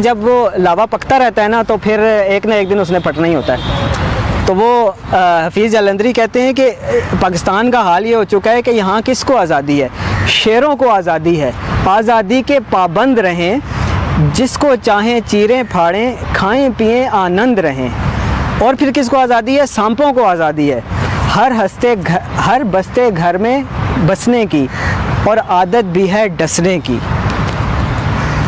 जब वो लावा पकता रहता है ना तो फिर एक ना एक दिन उसने फटना ही होता है। तो वो हफीज़ जालंधरी कहते हैं कि पाकिस्तान का हाल ये हो चुका है कि यहाँ किसको आज़ादी है? शेरों को आज़ादी है। आज़ादी के पाबंद रहें, जिसको चाहें चीरें फाड़ें, खाएं पिएं आनंद रहें। और फिर किसको आज़ादी है? सांपों को आज़ादी है हर बसते घर में बसने की, और आदत भी है डसने की।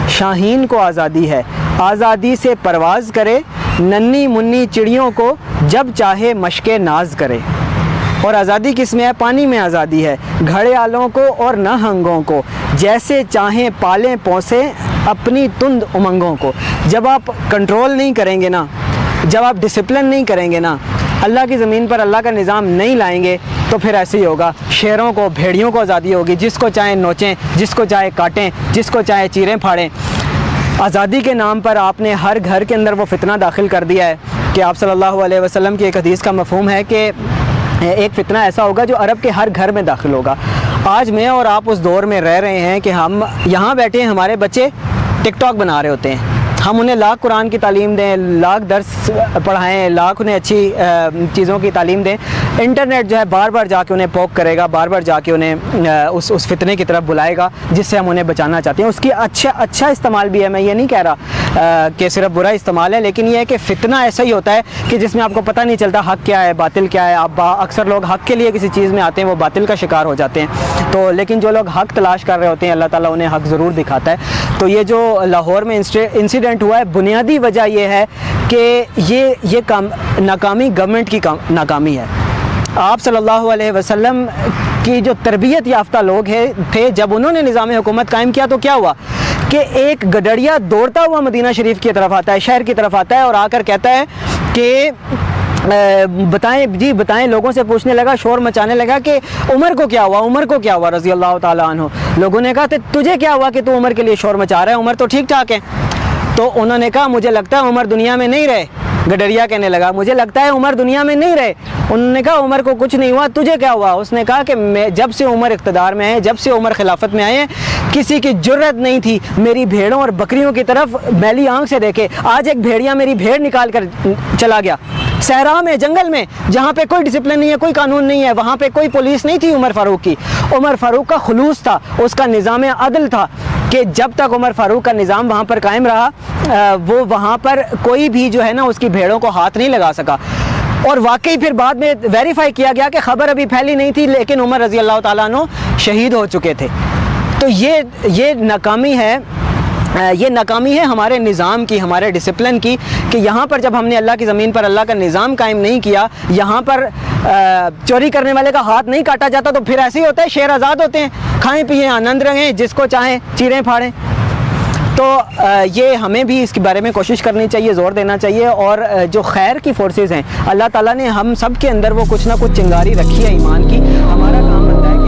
शाहीन को आज़ादी है, आज़ादी से परवाज़ करे, नन्ही मुन्नी चिड़ियों को जब चाहे मशके नाज करे। और आज़ादी किस में है? पानी में आज़ादी है। घड़ियालों को और नहंगों को जैसे चाहें पालें पोसें अपनी तुंद उमंगों को। जब आप कंट्रोल नहीं करेंगे ना, जब आप डिसिप्लिन नहीं करेंगे ना, अल्लाह की ज़मीन पर अल्लाह का निज़ाम नहीं लाएंगे, तो फिर ऐसे ही होगा। शेरों को, भेड़ियों को आज़ादी होगी, जिसको चाहे नोचें, जिसको चाहे काटें, जिसको चाहे चीरें फाड़ें। आज़ादी के नाम पर आपने हर घर के अंदर वो फितना दाखिल कर दिया है कि आप सल्लल्लाहु अलैहि वसल्लम की एक हदीस का मफ़हूम है कि एक फ़ितना ऐसा होगा जो अरब के हर घर में दाखिल होगा। आज मैं और आप उस दौर में रह रहे हैं कि हम यहाँ बैठे हैं, हमारे बच्चे टिकटॉक बना रहे होते हैं। हम उन्हें लाख कुरान की तालीम दें, लाख दर्स पढ़ाएं, लाख उन्हें अच्छी चीज़ों की तालीम दें, इंटरनेट जो है बार बार जाके उन्हें पोक करेगा, बार बार जाके उन्हें उस फितने की तरफ बुलाएगा जिससे हम उन्हें बचाना चाहते हैं। उसकी अच्छा इस्तेमाल भी है, मैं ये नहीं कह रहा कि सिर्फ बुरा इस्तेमाल है, लेकिन ये है कि फ़ितना ऐसा ही होता है कि जिसमें आपको पता नहीं चलता हक़ क्या है, बातिल क्या है। आप अक्सर लोग हक़ के लिए किसी चीज़ में आते हैं, वो बातिल का शिकार हो जाते हैं। तो लेकिन जो लोग हक़ तलाश कर रहे होते हैं, अल्लाह ताला उन्हें हक़ ज़रूर दिखाता है। तो ये जो लाहौर में इंसिडेंट हुआ है, बुनियादी वजह यह है कि ये नाकामी गवर्नमेंट की नाकामी है। आप सल्लल्लाहु अलैहि वसल्लम की जो तरबियत याफ्ता लोग थे, जब उन्होंने निज़ाम हुकूमत कायम किया तो क्या हुआ कि एक गडरिया दौड़ता हुआ मदीना शरीफ की तरफ आता है, शहर की तरफ आता है, और आकर कहता है कि बताएं। लोगों से पूछने लगा, शोर मचाने लगा कि उमर को क्या हुआ रज़ी अल्लाह ताला अन्हु। लोगों ने कहा तुझे क्या हुआ कि तू उमर के लिए शोर मचा रहा है? उमर तो ठीक ठाक है। तो उन्होंने कहा मुझे लगता है उमर दुनिया में नहीं रहे। गडरिया कहने लगा मुझे लगता है उमर दुनिया में नहीं रहे। उन्होंने कहा उमर को कुछ नहीं हुआ, तुझे क्या हुआ? उसने कहा कि मैं जब से उमर इक़्तिदार में आए, जब से उमर खिलाफत में आए हैं, किसी की जुर्रत नहीं थी मेरी भेड़ों और बकरियों की तरफ मैली आंख से देखे। आज एक भेड़िया मेरी भेड़ निकाल कर चला गया सहरा में, जंगल में, जहाँ पे कोई डिसिप्लिन नहीं है, कोई कानून नहीं है, वहाँ पे कोई पुलिस नहीं थी उमर फ़ारूक की। उमर फ़ारूक का खुलूस था, उसका निज़ाम अदल था कि जब तक उमर फ़ारूक का निज़ाम वहाँ पर कायम रहा, वो वहाँ पर कोई भी जो है ना उसकी भेड़ों को हाथ नहीं लगा सका। और वाकई फिर बाद में वेरीफाई किया गया कि ख़बर अभी फैली नहीं थी, लेकिन उमर रज़ी अल्लाह ताला अन्हु शहीद हो चुके थे। तो ये नाकामी है हमारे निज़ाम की, हमारे डिसिप्लिन की, कि यहाँ पर जब हमने अल्लाह की ज़मीन पर अल्लाह का निज़ाम कायम नहीं किया, यहाँ पर चोरी करने वाले का हाथ नहीं काटा जाता, तो फिर ऐसे ही होता है, शेर आज़ाद होते हैं, खाएं पिएं आनंद रहें, जिसको चाहें चीरें फाड़ें। तो ये हमें भी इसके बारे में कोशिश करनी चाहिए, ज़ोर देना चाहिए। और जो खैर की फोर्सेस हैं, अल्लाह ताला ने हम सब के अंदर वो कुछ ना कुछ चिंगारी रखी है ईमान की। हमारा काम बनता है कि